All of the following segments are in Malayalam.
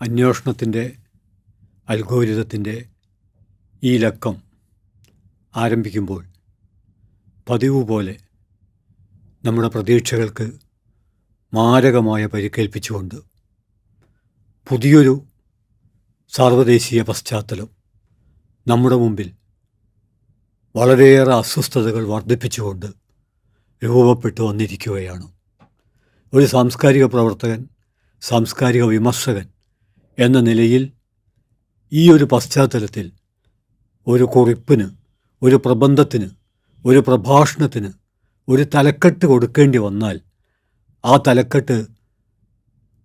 അന്വേഷണത്തിൻ്റെ അൽഗോരിതത്തിൻ്റെ ഈ ലക്കം ആരംഭിക്കുമ്പോൾ പതിവ് പോലെ നമ്മുടെ പ്രതീക്ഷകൾക്ക് മാരകമായ പരിക്കേൽപ്പിച്ചുകൊണ്ട് പുതിയൊരു സാർവദേശീയ പശ്ചാത്തലം നമ്മുടെ മുമ്പിൽ വളരെയേറെ അസ്വസ്ഥതകൾ വർദ്ധിപ്പിച്ചുകൊണ്ട് രൂപപ്പെട്ടു വന്നിരിക്കുകയാണ്. ഒരു സാംസ്കാരിക പ്രവർത്തകൻ, സാംസ്കാരിക വിമർശകൻ എന്ന നിലയിൽ ഈ ഒരു പശ്ചാത്തലത്തിൽ ഒരു കുറിപ്പിന്, ഒരു പ്രബന്ധത്തിന്, ഒരു പ്രഭാഷണത്തിന് ഒരു തലക്കെട്ട് കൊടുക്കേണ്ടി വന്നാൽ ആ തലക്കെട്ട്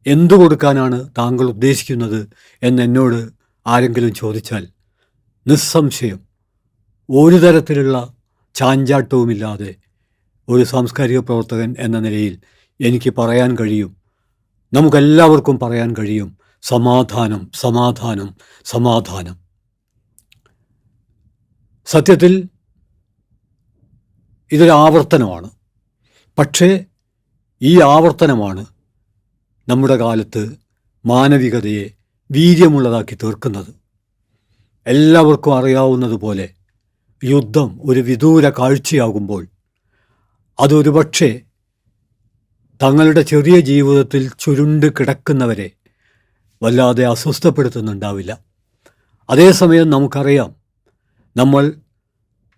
എന്തു കൊടുക്കാനാണ് താങ്കൾ ഉദ്ദേശിക്കുന്നത് എന്നെന്നോട് ആരെങ്കിലും ചോദിച്ചാൽ നിസ്സംശയം ഒരു തരത്തിലുള്ള ചാഞ്ചാട്ടവുമില്ലാതെ ഒരു സാംസ്കാരിക പ്രവർത്തകൻ എന്ന നിലയിൽ എനിക്ക് പറയാൻ കഴിയും, നമുക്കെല്ലാവർക്കും പറയാൻ കഴിയും, സമാധാനം, സമാധാനം, സമാധാനം. സത്യത്തിൽ ഇതൊരു ആവർത്തനമാണ്. പക്ഷേ ഈ ആവർത്തനമാണ് നമ്മുടെ കാലത്ത് മാനവികതയെ വീര്യമുള്ളതാക്കി തീർക്കുന്നത്. എല്ലാവർക്കും അറിയാവുന്നതുപോലെ യുദ്ധം ഒരു വിദൂര കാഴ്ചയാകുമ്പോൾ അതൊരു പക്ഷേ തങ്ങളുടെ ചെറിയ ജീവിതത്തിൽ ചുരുണ്ട് കിടക്കുന്നവരെ വല്ലാതെ അസ്വസ്ഥപ്പെടുത്തുന്നുണ്ടാവില്ല. അതേസമയം നമുക്കറിയാം,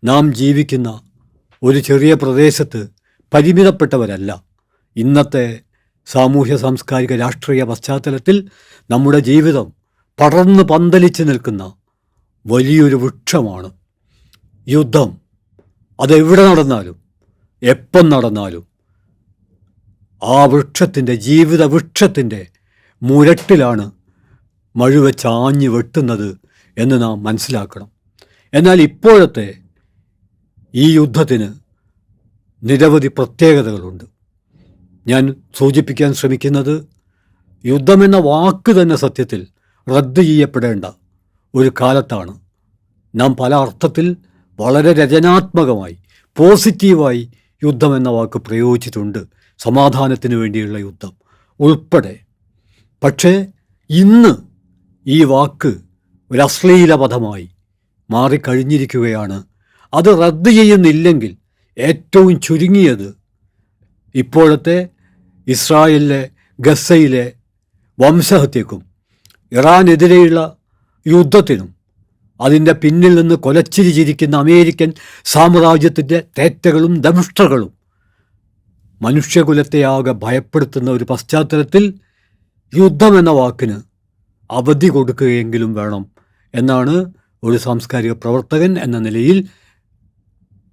നാം ജീവിക്കുന്ന ഒരു ചെറിയ പ്രദേശത്ത് പരിമിതപ്പെട്ടവരല്ല. ഇന്നത്തെ സാമൂഹ്യ സാംസ്കാരിക രാഷ്ട്രീയ പശ്ചാത്തലത്തിൽ നമ്മുടെ ജീവിതം പടർന്ന് പന്തലിച്ച് നിൽക്കുന്ന വലിയൊരു വൃക്ഷമാണ് യുദ്ധം. അതെവിടെ നടന്നാലും എപ്പം നടന്നാലും ആ വൃക്ഷത്തിൻ്റെ, ജീവിത വൃക്ഷത്തിൻ്റെ മുരട്ടിലാണ് മഴുവച്ചാഞ്ഞ് വെട്ടുന്നത് എന്ന് നാം മനസ്സിലാക്കണം. എന്നാൽ ഇപ്പോഴത്തെ ഈ യുദ്ധത്തിന് നിരവധി പ്രത്യേകതകളുണ്ട്. ഞാൻ സൂചിപ്പിക്കാൻ ശ്രമിക്കുന്നത്, യുദ്ധമെന്ന വാക്ക് തന്നെ സത്യത്തിൽ റദ്ദ് ചെയ്യപ്പെടേണ്ട ഒരു കാലത്താണ്. നാം പല അർത്ഥത്തിൽ വളരെ രചനാത്മകമായി, പോസിറ്റീവായി യുദ്ധമെന്ന വാക്ക് പ്രയോഗിച്ചിട്ടുണ്ട്, സമാധാനത്തിന് വേണ്ടിയുള്ള യുദ്ധം ഉൾപ്പെടെ. പക്ഷേ ഇന്ന് ഈ വാക്ക് ഒരു അശ്ലീല പദമായി മാറിക്കഴിഞ്ഞിരിക്കുകയാണ്. അത് റദ്ദ് ചെയ്യുന്നില്ലെങ്കിൽ ഏറ്റവും ചുരുങ്ങിയത് ഇപ്പോഴത്തെ ഇസ്രായേലിലെ ഗസയിലെ വംശഹത്യക്കും ഇറാനെതിരെയുള്ള യുദ്ധത്തിനും അതിൻ്റെ പിന്നിൽ നിന്ന് കൊലച്ചിരി ചിരിക്കുന്ന അമേരിക്കൻ സാമ്രാജ്യത്തിൻ്റെ തേറ്റകളും ദംഷ്ട്രകളും മനുഷ്യകുലത്തെയാകെ ഭയപ്പെടുത്തുന്ന ഒരു പശ്ചാത്തലത്തിൽ യുദ്ധമെന്ന വാക്കിന് അവധി കൊടുക്കുകയെങ്കിലും വേണം എന്നാണ് ഒരു സാംസ്കാരിക പ്രവർത്തകൻ എന്ന നിലയിൽ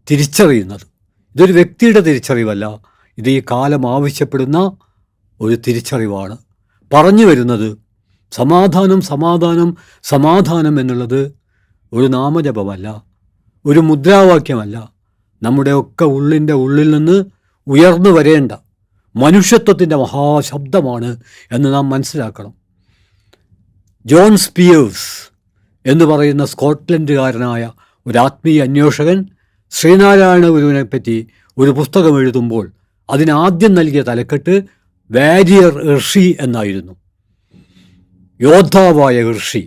തിരിച്ചറിയുന്നത്. ഇതൊരു വ്യക്തിയുടെ തിരിച്ചറിവല്ല, ഇത് ഈ കാലം ആവശ്യപ്പെടുന്ന ഒരു തിരിച്ചറിവാണ്. പറഞ്ഞു വരുന്നത് സമാധാനം, സമാധാനം, സമാധാനം എന്നുള്ളത് ഒരു നാമജപമല്ല, ഒരു മുദ്രാവാക്യമല്ല, നമ്മുടെയൊക്കെ ഉള്ളിൽ നിന്ന് ഉയർന്നു വരേണ്ട മനുഷ്യത്വത്തിൻ്റെ മഹാശബ്ദമാണ് എന്ന് നാം മനസ്സിലാക്കണം. ജോൺ സ്പിയേഴ്സ് എന്ന് പറയുന്ന സ്കോട്ട്ലൻഡുകാരനായ ഒരു ആത്മീയ അന്വേഷകൻ ശ്രീനാരായണ ഗുരുവിനെ പറ്റി ഒരു പുസ്തകം എഴുതുമ്പോൾ അതിനാദ്യം നൽകിയ തലക്കെട്ട് വാരിയർ ഋഷി എന്നായിരുന്നു. യോദ്ധാവായ ഋഷി.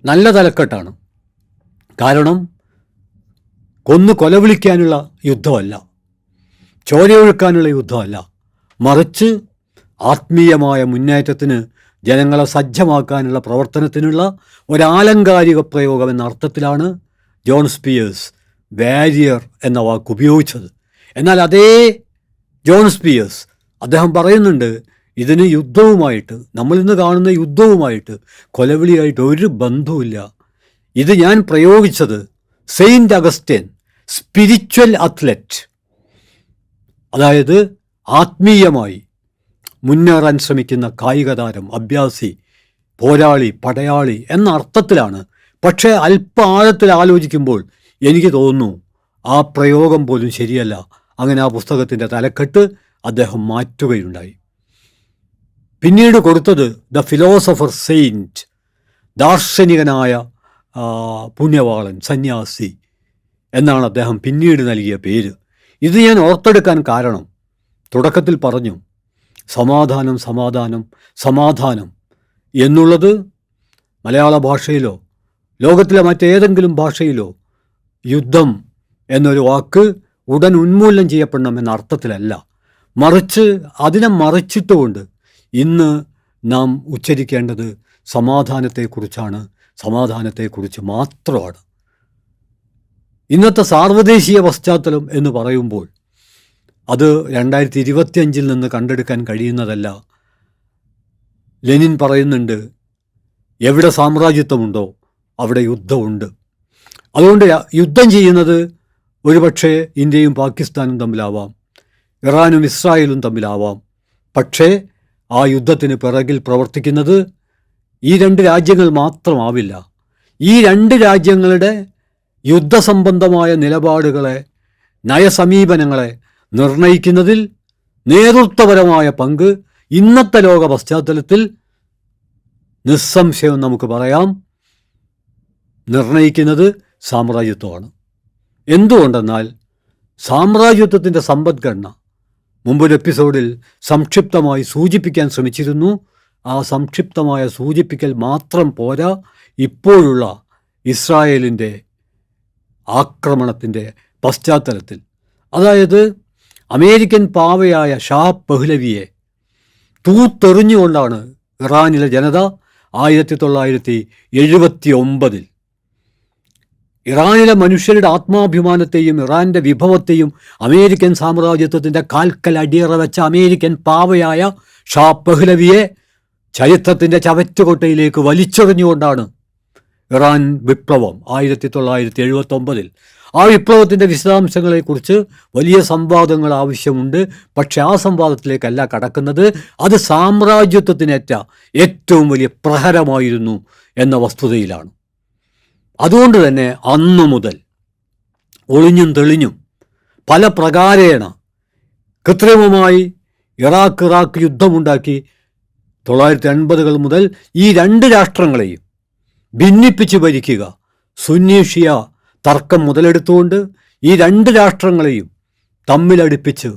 നല്ല തലക്കെട്ടാണ്. കാരണം കൊലവിളിക്കാനുള്ള യുദ്ധമല്ല, ചോരയൊഴുക്കാനുള്ള യുദ്ധമല്ല, മറിച്ച് ആത്മീയമായ മുന്നേറ്റത്തിന്, ജനങ്ങളെ സജ്ജമാക്കാനുള്ള പ്രവർത്തനത്തിനുള്ള ഒരാലങ്കാരിക പ്രയോഗം എന്ന അർത്ഥത്തിലാണ് ജോൺ സ്പിയേഴ്സ് വാരിയർ എന്ന വാക്ക് ഉപയോഗിച്ചത്. എന്നാൽ അതേ ജോൺ സ്പിയേഴ്സ് അദ്ദേഹം പറയുന്നുണ്ട്, ഇതിന് യുദ്ധവുമായിട്ട്, നമ്മളിന്ന് കാണുന്ന യുദ്ധവുമായിട്ട്, കൊലവിളിയായിട്ട് ഒരു ബന്ധവുമില്ല. ഇത് ഞാൻ പ്രയോഗിച്ചത് സെയിൻറ്റ് അഗസ്റ്റൈൻ, സ്പിരിച്വൽ അത്ലറ്റ്, അതായത് ആത്മീയമായി മുന്നേറാൻ ശ്രമിക്കുന്ന കായിക താരം, അഭ്യാസി, പോരാളി, പടയാളി എന്ന അർത്ഥത്തിലാണ്. പക്ഷേ അല്പ ആഴത്തിൽ ആലോചിക്കുമ്പോൾ എനിക്ക് തോന്നുന്നു ആ പ്രയോഗം പോലും ശരിയല്ല. അങ്ങനെ ആ പുസ്തകത്തിൻ്റെ തലക്കെട്ട് അദ്ദേഹം മാറ്റുകയുണ്ടായി. പിന്നീട് കൊടുത്തത് ദ ഫിലോസഫർ സെയിൻറ്റ്, ദാർശനികനായ പുണ്യവാളൻ, സന്യാസി എന്നാണ് അദ്ദേഹം പിന്നീട് നൽകിയ പേര്. ഇത് ഞാൻ ഓർത്തെടുക്കാൻ കാരണം, തുടക്കത്തിൽ പറഞ്ഞു, സമാധാനം സമാധാനം സമാധാനം എന്നുള്ളത് മലയാള ഭാഷയിലോ ലോകത്തിലെ മറ്റേതെങ്കിലും ഭാഷയിലോ യുദ്ധം എന്നൊരു വാക്ക് ഉടൻ ഉന്മൂലനം ചെയ്യപ്പെടണം എന്ന അർത്ഥത്തിലല്ല, മറിച്ച് അതിനെ മറിച്ചിട്ടുകൊണ്ട് ഇന്ന് നാം ഉച്ചരിക്കേണ്ടത് സമാധാനത്തെക്കുറിച്ചാണ്, സമാധാനത്തെക്കുറിച്ച് മാത്രമാണ്. ഇന്നത്തെ സാർവദേശീയ പശ്ചാത്തലം എന്ന് പറയുമ്പോൾ അത് 2025 നിന്ന് കണ്ടെടുക്കാൻ കഴിയുന്നതല്ല. ലെനിൻ പറയുന്നുണ്ട്, എവിടെ സാമ്രാജ്യത്വമുണ്ടോ അവിടെ യുദ്ധമുണ്ട്. അതുകൊണ്ട് യുദ്ധം ചെയ്യുന്നത് ഒരുപക്ഷെ ഇന്ത്യയും പാകിസ്ഥാനും തമ്മിലാവാം, ഇറാനും ഇസ്രായേലും തമ്മിലാവാം. പക്ഷേ ആ യുദ്ധത്തിന് പിറകിൽ പ്രവർത്തിക്കുന്നത് ഈ രണ്ട് രാജ്യങ്ങൾ മാത്രമാവില്ല. ഈ രണ്ട് രാജ്യങ്ങളുടെ യുദ്ധസംബന്ധമായ നിലപാടുകളെ, നയസമീപനങ്ങളെ നിർണയിക്കുന്നതിൽ നേതൃത്വപരമായ പങ്ക് ഇന്നത്തെ ലോക പശ്ചാത്തലത്തിൽ നിസ്സംശയം നമുക്ക് പറയാം നിർണയിക്കുന്നത് സാമ്രാജ്യത്വമാണ്. എന്തുകൊണ്ടെന്നാൽ സാമ്രാജ്യത്വത്തിൻ്റെ സമ്പദ്ഘടന മുമ്പൊരു എപ്പിസോഡിൽ സംക്ഷിപ്തമായി സൂചിപ്പിക്കാൻ ശ്രമിച്ചിരുന്നു. ആ സംക്ഷിപ്തമായ സൂചിപ്പിക്കൽ മാത്രം പോരാ, ഇപ്പോഴുള്ള ഇസ്രായേലിൻ്റെ ആക്രമണത്തിൻ്റെ പശ്ചാത്തലത്തിൽ, അതായത് അമേരിക്കൻ പാവയായ ഷാ പഹ്ലവിയെ തൂത്തെറിഞ്ഞുകൊണ്ടാണ് ഇറാനിലെ ജനത 1979 ഇറാനിലെ മനുഷ്യരുടെ ആത്മാഭിമാനത്തെയും ഇറാൻ്റെ വിഭവത്തെയും അമേരിക്കൻ സാമ്രാജ്യത്വത്തിൻ്റെ കാൽക്കൽ അടിയറ വെച്ച അമേരിക്കൻ പാവയായ ഷാ പഹ്ലവിയെ ചരിത്രത്തിൻ്റെ ചവറ്റുകൊട്ടയിലേക്ക് വലിച്ചെറിഞ്ഞുകൊണ്ടാണ് ഇറാൻ വിപ്ലവം 1979. ആ വിപ്ലവത്തിൻ്റെ വിശദാംശങ്ങളെക്കുറിച്ച് വലിയ സംവാദങ്ങൾ ആവശ്യമുണ്ട്. പക്ഷെ ആ സംവാദത്തിലേക്കല്ല കടക്കുന്നത്. അത് സാമ്രാജ്യത്വത്തിനേറ്റ ഏറ്റവും വലിയ പ്രഹരമായിരുന്നു എന്ന വസ്തുതയിലാണ്. അതുകൊണ്ട് തന്നെ അന്നു മുതൽ ഒളിഞ്ഞും തെളിഞ്ഞും പല പ്രകാരേണ കൃത്രിമമായി ഇറാഖ് യുദ്ധമുണ്ടാക്കി 1980 മുതൽ ഈ രണ്ട് രാഷ്ട്രങ്ങളെയും ഭിന്നിപ്പിച്ച് ഭരിക്കുക, സുന്നി ഷിയ തർക്കം മുതലെടുത്തുകൊണ്ട് ഈ രണ്ട് രാഷ്ട്രങ്ങളെയും തമ്മിലടുപ്പിച്ച്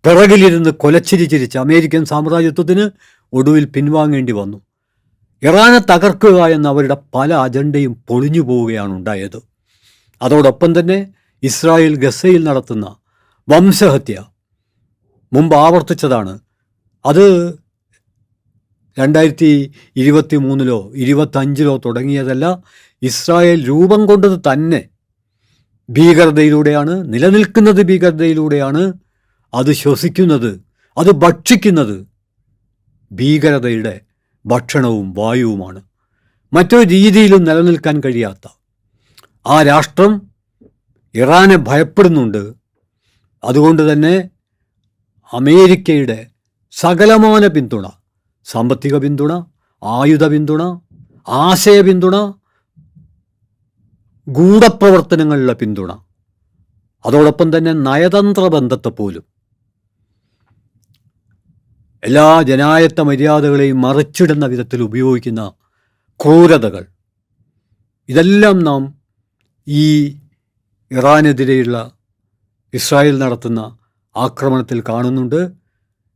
പിറകിലിരുന്ന് കൊലച്ചിരി ചിരിച്ച് അമേരിക്കൻ സാമ്രാജ്യത്വത്തിന് ഒടുവിൽ പിൻവാങ്ങേണ്ടി വന്നു. ഇറാനെ തകർക്കുക എന്ന അവരുടെ പല അജണ്ടയും പൊളിഞ്ഞു പോവുകയാണ് ഉണ്ടായത്. അതോടൊപ്പം തന്നെ ഇസ്രായേൽ ഗസയിൽ നടത്തുന്ന വംശഹത്യ മുമ്പ് ആവർത്തിച്ചതാണ്. അത് 2023 25 തുടങ്ങിയതല്ല. ഇസ്രായേൽ രൂപം കൊണ്ടത് തന്നെ ഭീകരതയിലൂടെയാണ്, നിലനിൽക്കുന്നത് ഭീകരതയിലൂടെയാണ്. അത് ശ്വസിക്കുന്നത്, അത് ഭക്ഷിക്കുന്നത് ഭീകരതയുടെ ഭക്ഷണവും വായുവുമാണ്. മറ്റൊരു രീതിയിലും നിലനിൽക്കാൻ കഴിയാത്ത ആ രാഷ്ട്രം ഇറാനെ ഭയപ്പെടുന്നുണ്ട്. അതുകൊണ്ട് തന്നെ അമേരിക്കയുടെ സകലമാന പിന്തുണ, സാമ്പത്തിക പിന്തുണ, ആയുധ പിന്തുണ, ആശയ പിന്തുണ, ഗൂഢപ്രവർത്തനങ്ങളിലെ പിന്തുണ, അതോടൊപ്പം തന്നെ നയതന്ത്ര ബന്ധത്തെ പോലും എല്ലാ ജനായത്ത മര്യാദകളെയും മറിച്ചിടുന്ന വിധത്തിൽ ഉപയോഗിക്കുന്ന ക്രൂരതകൾ, ഇതെല്ലാം നാം ഈ ഇറാനെതിരെയുള്ള ഇസ്രായേൽ നടത്തുന്ന ആക്രമണത്തിൽ കാണുന്നുണ്ട്.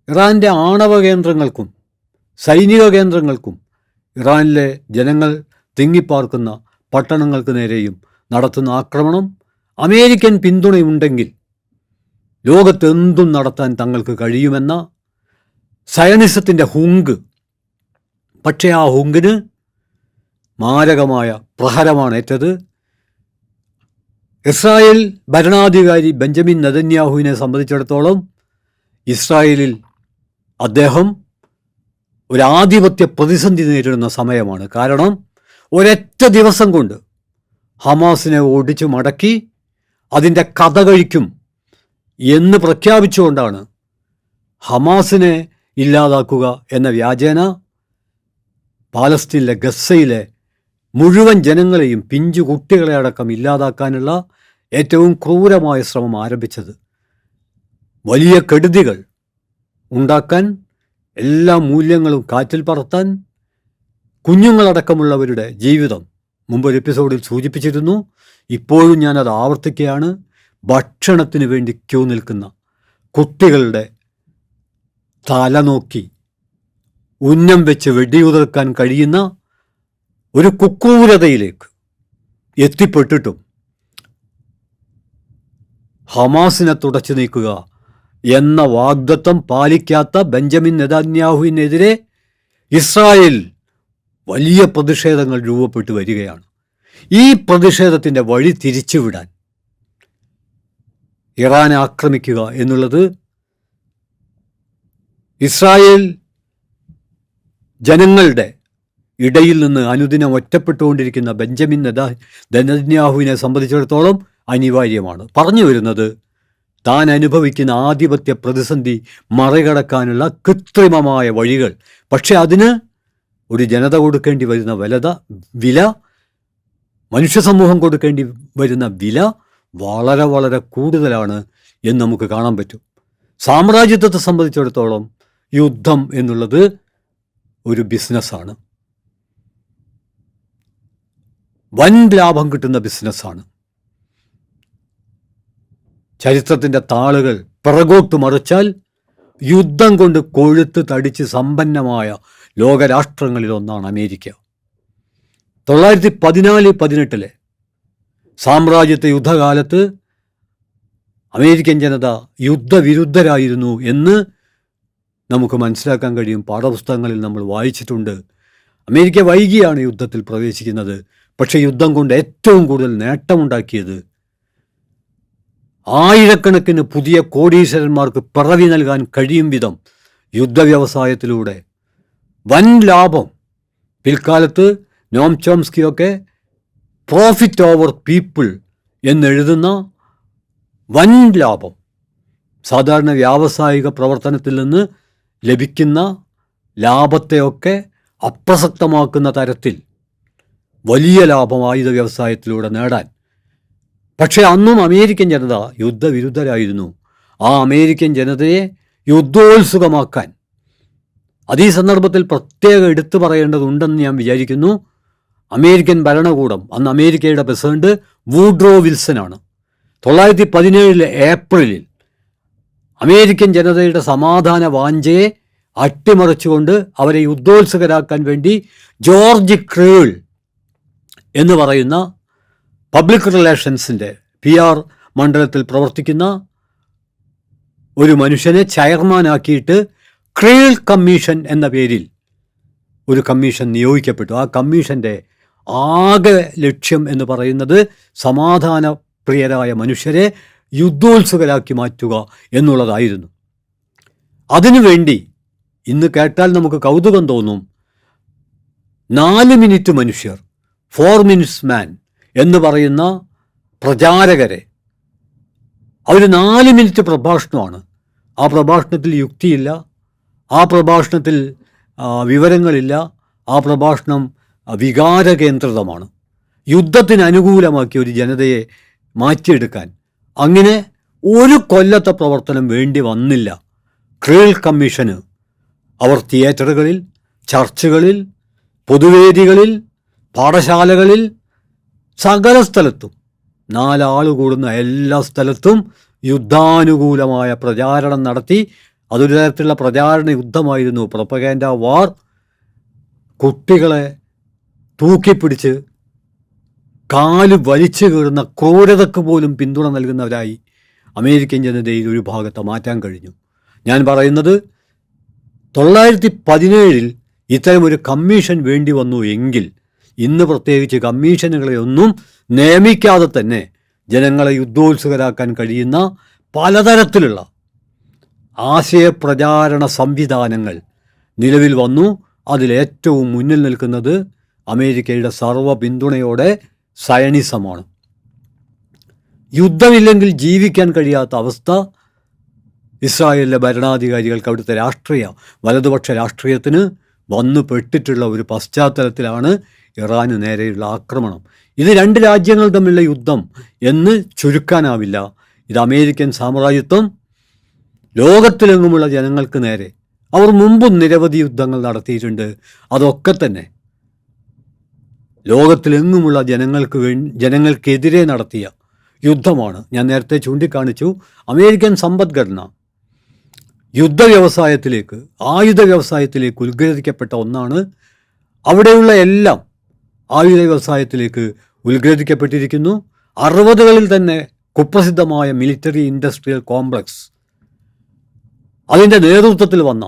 ഇറാൻ്റെ ആണവ കേന്ദ്രങ്ങൾക്കും സൈനിക കേന്ദ്രങ്ങൾക്കും ഇറാനിലെ ജനങ്ങൾ തിങ്ങിപ്പാർക്കുന്ന പട്ടണങ്ങൾക്ക് നേരെയും നടത്തുന്ന ആക്രമണം, അമേരിക്കൻ പിന്തുണയുണ്ടെങ്കിൽ ലോകത്തെന്തും നടത്താൻ തങ്ങൾക്ക് കഴിയുമെന്ന സയനിസത്തിൻ്റെ ഹുങ്ക്. പക്ഷേ ആ ഹുങ്കിന് മാരകമായ പ്രഹരമാണ് ഏറ്റത്. ഇസ്രായേൽ ഭരണാധികാരി ബെഞ്ചമിൻ നെതന്യാഹുവിനെ സംബന്ധിച്ചിടത്തോളം ഇസ്രായേലിൽ അദ്ദേഹം ഒരു ആധിപത്യ പ്രതിസന്ധി നേരിടുന്ന സമയമാണ്. കാരണം ഒരൊറ്റ ദിവസം കൊണ്ട് ഹമാസിനെ ഓടിച്ചു മടക്കി അതിൻ്റെ കഥ കഴിക്കും എന്ന് പ്രഖ്യാപിച്ചുകൊണ്ടാണ് ഹമാസിനെ ഇല്ലാതാക്കുക എന്ന വ്യാജേന പാലസ്തീനിലെ ഗസയിലെ മുഴുവൻ ജനങ്ങളെയും, പിഞ്ചു കുട്ടികളെ അടക്കം ഇല്ലാതാക്കാനുള്ള ഏറ്റവും ക്രൂരമായ ശ്രമം ആരംഭിച്ചത്. വലിയ കെടുതികൾ ഉണ്ടാക്കാൻ, എല്ലാ മൂല്യങ്ങളും കാറ്റിൽ പറത്താൻ, കുഞ്ഞുങ്ങളടക്കമുള്ളവരുടെ ജീവിതം മുമ്പൊരു എപ്പിസോഡിൽ സൂചിപ്പിച്ചിരുന്നു. ഇപ്പോഴും ഞാനത് ആവർത്തിക്കുകയാണ്. ഭക്ഷണത്തിന് വേണ്ടി ക്യൂ നിൽക്കുന്ന കുട്ടികളുടെ തല നോക്കി ഉന്നം വെച്ച് വെടിയുതിർക്കാൻ കഴിയുന്ന ഒരു കുക്രൂരതയിലേക്ക് എത്തിപ്പെട്ടിട്ടും ഹമാസിനെ തുടച്ചു നീക്കുക എന്ന വാഗ്ദത്തം പാലിക്കാത്ത ബെഞ്ചമിൻ നെതന്യാഹുവിനെതിരെ ഇസ്രായേൽ വലിയ പ്രതിഷേധങ്ങൾ രൂപപ്പെട്ടു വരികയാണ്. ഈ പ്രതിഷേധത്തിൻ്റെ വഴി തിരിച്ചുവിടാൻ ഇറാനെ ആക്രമിക്കുക എന്നുള്ളത് ഇസ്രായേൽ ജനങ്ങളുടെ ഇടയിൽ നിന്ന് അനുദിനം ഒറ്റപ്പെട്ടുകൊണ്ടിരിക്കുന്ന ബെഞ്ചമിൻ നെതന്യാഹുവിനെ സംബന്ധിച്ചിടത്തോളം അനിവാര്യമാണ്. പറഞ്ഞു വരുന്നത് താൻ അനുഭവിക്കുന്ന ആധിപത്യ പ്രതിസന്ധി മറികടക്കാനുള്ള കൃത്രിമമായ വഴികൾ, പക്ഷെ അതിന് ഒരു ജനത കൊടുക്കേണ്ടി വരുന്ന വില, മനുഷ്യ സമൂഹം കൊടുക്കേണ്ടി വരുന്ന വില വളരെ വളരെ കൂടുതലാണ് എന്ന് നമുക്ക് കാണാൻ പറ്റും. സാമ്രാജ്യത്വത്തെ സംബന്ധിച്ചിടത്തോളം യുദ്ധം എന്നുള്ളത് ഒരു ബിസിനസ്സാണ്, വൻ ലാഭം കിട്ടുന്ന ബിസിനസ്സാണ്. ചരിത്രത്തിൻ്റെ താളുകൾ പിറകോട്ട് മറിച്ചാൽ യുദ്ധം കൊണ്ട് കൊഴുത്ത് തടിച്ച് സമ്പന്നമായ ലോകരാഷ്ട്രങ്ങളിലൊന്നാണ് അമേരിക്ക. 1914-18 സാമ്രാജ്യത്വ യുദ്ധകാലത്ത് അമേരിക്കൻ ജനത യുദ്ധവിരുദ്ധരായിരുന്നു എന്ന് നമുക്ക് മനസ്സിലാക്കാൻ കഴിയും. പാഠപുസ്തകങ്ങളിൽ നമ്മൾ വായിച്ചിട്ടുണ്ട്. അമേരിക്ക വൈകിയാണ് യുദ്ധത്തിൽ പ്രവേശിക്കുന്നത്. പക്ഷേ യുദ്ധം കൊണ്ട് ഏറ്റവും കൂടുതൽ നേട്ടമുണ്ടാക്കിയത് ആയിരക്കണക്കിന് പുതിയ കോടീശ്വരന്മാർക്ക് പിറവി നൽകാൻ കഴിയും വിധം യുദ്ധവ്യവസായത്തിലൂടെ വൻ ലാഭം. പിൽക്കാലത്ത് നോം ചോംസ്കിയൊക്കെ പ്രോഫിറ്റ് ഓവർ പീപ്പിൾ എന്നെഴുതുന്ന വൻ ലാഭം, സാധാരണ വ്യാവസായിക പ്രവർത്തനത്തിൽ നിന്ന് ലഭിക്കുന്ന ലാഭത്തെയൊക്കെ അപ്രസക്തമാക്കുന്ന തരത്തിൽ വലിയ ലാഭം ആയുധ വ്യവസായത്തിലൂടെ നേടാൻ. പക്ഷേ അന്നും അമേരിക്കൻ ജനത യുദ്ധവിരുദ്ധരായിരുന്നു. ആ അമേരിക്കൻ ജനതയെ യുദ്ധോത്സുകമാക്കാൻ അതീ സന്ദർഭത്തിൽ പ്രത്യേകം എടുത്തു പറയേണ്ടതുണ്ടെന്ന് ഞാൻ വിചാരിക്കുന്നു. അമേരിക്കൻ ഭരണകൂടം, അന്ന് അമേരിക്കയുടെ പ്രസിഡന്റ് വൂഡ്രോ വിൽസനാണ്. 1917 ഏപ്രിലിൽ അമേരിക്കൻ ജനതയുടെ സമാധാന വാഞ്ചയെ അട്ടിമറിച്ചുകൊണ്ട് അവരെ യുദ്ധോത്സുകരാക്കാൻ വേണ്ടി ജോർജ് ക്രേൾ എന്ന് പറയുന്ന പബ്ലിക് റിലേഷൻസിൻ്റെ PR മണ്ഡലത്തിൽ പ്രവർത്തിക്കുന്ന ഒരു മനുഷ്യനെ ചെയർമാനാക്കിയിട്ട് ക്രേൾ കമ്മീഷൻ എന്ന പേരിൽ ഒരു കമ്മീഷൻ നിയോഗിക്കപ്പെട്ടു. ആ കമ്മീഷൻ്റെ ആകെ ലക്ഷ്യം എന്ന് പറയുന്നത് സമാധാന പ്രിയരായ മനുഷ്യരെ യുദ്ധോത്സുകരാക്കി മാറ്റുക എന്നുള്ളതായിരുന്നു. അതിനുവേണ്ടി ഇന്ന് കേട്ടാൽ നമുക്ക് കൗതുകം തോന്നും, 4 മിനിറ്റ് മനുഷ്യർ, 4 മിനിറ്റ്സ് മാൻ എന്ന് പറയുന്ന പ്രചാരകരെ, അവർ 4 മിനിറ്റ് പ്രഭാഷണമാണ്. ആ പ്രഭാഷണത്തിൽ യുക്തിയില്ല, ആ പ്രഭാഷണത്തിൽ വിവരങ്ങളില്ല, ആ പ്രഭാഷണം വികാരകേന്ദ്രിതമാണ്. യുദ്ധത്തിന് അനുകൂലമാക്കി ഒരു ജനതയെ മാറ്റിയെടുക്കാൻ അങ്ങനെ ഒരു കൊല്ലത്തെ പ്രവർത്തനം വേണ്ടി വന്നില്ല ക്രേൾ കമ്മീഷന്. അവർ തിയേറ്ററുകളിൽ, ചർച്ചുകളിൽ, പൊതുവേദികളിൽ, പാഠശാലകളിൽ, സകല സ്ഥലത്തും, 4 ആൾ കൂടുന്ന എല്ലാ സ്ഥലത്തും യുദ്ധാനുകൂലമായ പ്രചാരണം നടത്തി. അതൊരു തരത്തിലുള്ള പ്രചാരണ യുദ്ധമായിരുന്നു, പ്രൊപ്പഗാൻഡ വാർ. കുട്ടികളെ തൂക്കിപ്പിടിച്ച് കാല് വലിച്ചു കീറുന്ന ക്രൂരതയ്ക്ക് പോലും പിന്തുണ നൽകുന്നവരായി അമേരിക്കൻ ജനതയിൽ ഒരു ഭാഗത്ത് മാറ്റാൻ കഴിഞ്ഞു. ഞാൻ പറയുന്നത് 1917 ഇത്തരം ഒരു കമ്മീഷൻ വേണ്ടി വന്നു എങ്കിൽ ഇന്ന് പ്രത്യേകിച്ച് കമ്മീഷനുകളെയൊന്നും നിയമിക്കാതെ തന്നെ ജനങ്ങളെ യുദ്ധോത്സുകരാക്കാൻ കഴിയുന്ന പലതരത്തിലുള്ള ആശയപ്രചാരണ സംവിധാനങ്ങൾ നിലവിൽ വന്നു. അതിലേറ്റവും മുന്നിൽ നിൽക്കുന്നത് അമേരിക്കയുടെ സർവ്വ പിന്തുണയോടെ സയണിസമാണ്. യുദ്ധമില്ലെങ്കിൽ ജീവിക്കാൻ കഴിയാത്ത അവസ്ഥ ഇസ്രായേലിലെ ഭരണാധികാരികൾക്ക്, അവിടുത്തെ വലതുപക്ഷ രാഷ്ട്രീയത്തിന് വന്നു പെട്ടിട്ടുള്ള ഒരു പശ്ചാത്തലത്തിലാണ് ഇറാന് നേരെയുള്ള ആക്രമണം. ഇത് 2 രാജ്യങ്ങൾ തമ്മിലുള്ള യുദ്ധം എന്ന് ചുരുക്കാനാവില്ല. ഇത് അമേരിക്കൻ സാമ്രാജ്യത്വം ലോകത്തിലെങ്ങുമുള്ള ജനങ്ങൾക്ക് നേരെ, അവർ മുമ്പും നിരവധി യുദ്ധങ്ങൾ നടത്തിയിട്ടുണ്ട്, അതൊക്കെ തന്നെ ലോകത്തിലെങ്ങുമുള്ള ജനങ്ങൾക്കെതിരെ നടത്തിയ യുദ്ധമാണ്. ഞാൻ നേരത്തെ ചൂണ്ടിക്കാണിച്ചു, അമേരിക്കൻ സമ്പദ്ഘടന യുദ്ധവ്യവസായത്തിലേക്ക്, ആയുധ വ്യവസായത്തിലേക്ക് ഉത്ഗ്രഥിക്കപ്പെട്ട ഒന്നാണ്. അവിടെയുള്ള എല്ലാം ആയുധ വ്യവസായത്തിലേക്ക് ഉത്ഗ്രഥിക്കപ്പെട്ടിരിക്കുന്നു. 60കളിൽ തന്നെ കുപ്രസിദ്ധമായ മിലിറ്ററി ഇൻഡസ്ട്രിയൽ കോംപ്ലക്സ് അതിൻ്റെ നേതൃത്വത്തിൽ വന്ന,